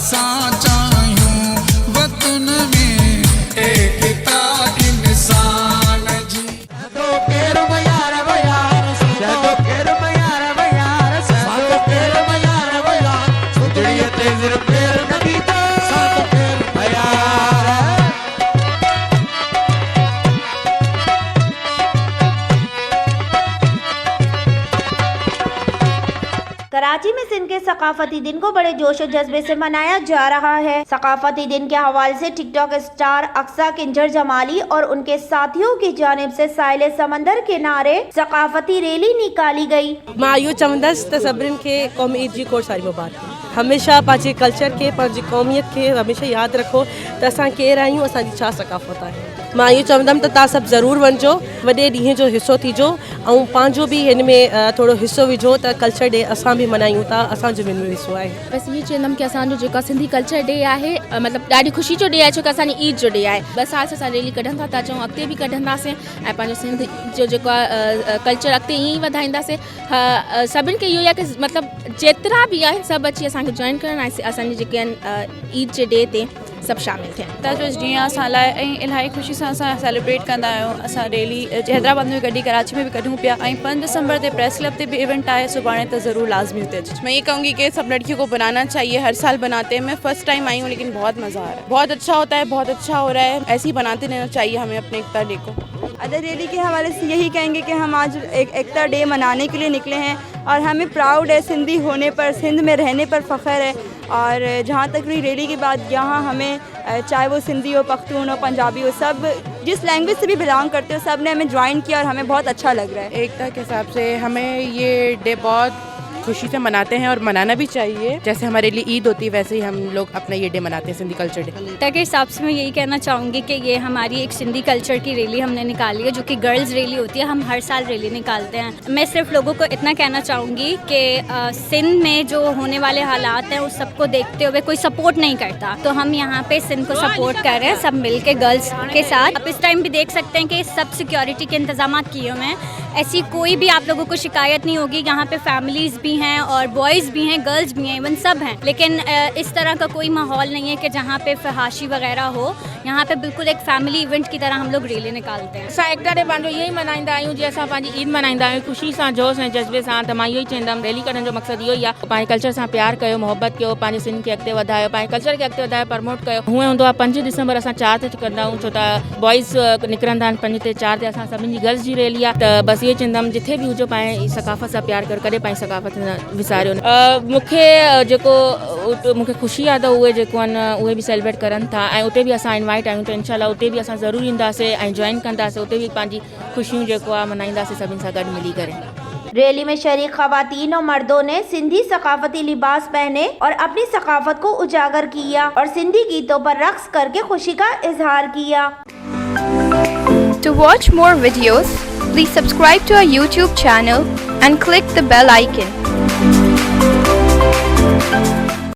साचा यूं वतन में एकता इंसान जी तो केर मयार मयार तो केर मयार मयार तो केर मयार मयार सुधड़िए तेजर पेर नबी तो सातो केर मयार। कराची में सिंध के सकाफती दिन को बड़े जोश और जज्बे से मनाया जा रहा है। सकाफती दिन के हवाले से टिकटॉक स्टार अक्सा किंजर जमाली और उनके साथियों की जानिब से साहिल समंदर किनारे सकाफती रैली निकाली गई। मायू चमदस त सभिनीनि खे क़ौमी ईद जी खोड़ सारी मुबारक। हमेशा पंहिंजे कल्चर के पंहिंजी क़ौमियत के हमेशा यादि रखो त असां केरु आहियूं, असांजी छा सकाफ़त आहे। मां इहो चवंदमि त तव्हां सभु ज़रूरु वञिजो, वॾे ॾींहं जो हिसो थीजो ऐं पंहिंजो बि हिन में थोरो हिसो विझो त कल्चर डे असां बि मल्हायूं था, असांजो बि हिसो आहे। बसि इहो चवंदमि की असांजो जेका सिंधी कल्चर डे आहे मतिलबु ॾाढी ख़ुशी जो डे आहे, छो की असांजी ईद जो डे आहे। 2 साल से असां रैली कढंदा था अचूं, अॻिते बि कढंदासीं ऐं पंहिंजो सिंध जो जेको आहे कल्चर अॻिते ईअं ई वधाईंदासीं। सभिनि खे इहो आहे की मतिलबु जेतिरा बि आहिनि सभु अची असांखे जॉइन करणु ऐं असांजी जेके आहिनि ईद जे डे ते सभु शामिल थियनि। त जो ॾींहुं असां लाइ ऐं इलाही ख़ुशी सां असां सेलिब्रेट कंदा आहियूं। असां रैली हैदराबाद में बि कढी, कराची में भी कढूं पिया ऐं 5 दिसंबर ते प्रेस क्लब ते भी इवेंट आहे सुभाणे, त ज़रूर लाजमी हुते अचो। मैं ये कहूँगी कि सब लड़कियों को बनाना चाहिए, हर साल बनाते हैं। मैं फर्स्ट टाइम आई हूँ लेकिन बहुत मज़ा आ रहा है, बहुत अच्छा होता है, बहुत अच्छा हो रहा है। ऐसे ही बनाते रहना चाहिए हमें अपने एकता डे को। अदर रैली के हवाले से यही कहेंगे कि हम आज एक एकता डे मनाने के लिए निकले हैं और हमें प्राउड है सिंधी होने पर, सिंध में रहने पर फ़ख्र है। और जहाँ तक रही रैली की बात, यहाँ हमें चाहे वो सिंधी हो, पख्तून हो, पंजाबी हो, सब जिस लैंग्वेज से भी बिलोंग करते हो सब ने हमें ज्वाइन किया और हमें बहुत अच्छा लग रहा है। एकता के हिसाब से हमें ये डे बहुत खुशी से मनाते हैं और मनाना भी चाहिए। जैसे हमारे लिए ईद होती है वैसे ही हम लोग अपना ये डे मनाते हैं, सिंधी कल्चर डे। एकता के हिसाब से मैं यही कहना चाहूँगी कि ये हमारी एक सिंधी कल्चर की रैली हमने निकाली है, जो कि गर्ल्स रैली होती है। हम हर साल रैली निकालते हैं। मैं सिर्फ लोगों को इतना कहना चाहूँगी कि सिंध में जो होने वाले हालात हैं उस सबको देखते हुए कोई सपोर्ट नहीं करता, तो हम यहाँ पे सिंध को सपोर्ट कर रहे हैं सब मिल के गर्ल्स के साथ। आप इस टाइम भी देख सकते हैं कि सब सिक्योरिटी के इंतजाम किए हुए हैं, ऐसी कोई भी आप लोगों को शिकायत नहीं होगी। यहाँ पे फैमिलीज़ भी हैं और बॉयज़ भी हैं, गर्ल्स भी हैं, इवन सब हैं, लेकिन इस तरह का कोई माहौल नहीं है कि जहाँ पे फहाशी वगैरह हो। यहाँ पे बिल्कुल एक फैमिली इवेंट की तरह हम लोग रैली निकालते हैं। असां एकता डे पंहिंजो इहो ई मल्हाईंदा आहियूं, जीअं असां पंहिंजी ईद मल्हाईंदा आहियूं ख़ुशी सां, जोश ऐं जज़्बे सां। त मां इहो ई चवंदमि रैली कढण जो मक़सदु इहो ई आहे, पंहिंजे कल्चर सां प्यार कयो, मोहबत कयो, पंहिंजे सिंध खे अॻिते वधायो, पंहिंजे कल्चर खे अॻिते वधायो, प्रमोट कयो। हूअं हूंदो आहे 5 दिसंबर असां 4 ते कंदा आहियूं, छो त बॉइज़ निकिरंदा आहिनि 5 ते, 4 ते असां सभिनी जी गर्ल्स जी रैली आहे। त बसि इहो चवंदमि जिथे बि हुजो पंहिंजे सकाफ़त सां प्यार कयो, कॾहिं पंहिंजी सकाफ़त न विसारियो न। मूंखे मूंखे ख़ुशी आहे त उहे जेको आहिनि उहे बि सेलिब्रेट करनि था ऐं उते बि असां इनवाइट आहियूं, त इंशाल्लाह उते बि असां ज़रूरु ईंदासीं ऐं जॉइन कंदासीं, उते बि पंहिंजी ख़ुशियूं जेको आहे मल्हाईंदासीं सभिनी सां गॾु मिली करे। रैली में शरीक खवातीन और मर्दों ने सिंधी सकाफती लिबास पहने और अपनी सकाफत को उजागर किया और सिंधी गीतों पर रक्स करके खुशी का इजहार किया। To watch more videos, please subscribe to our YouTube channel and click the bell icon.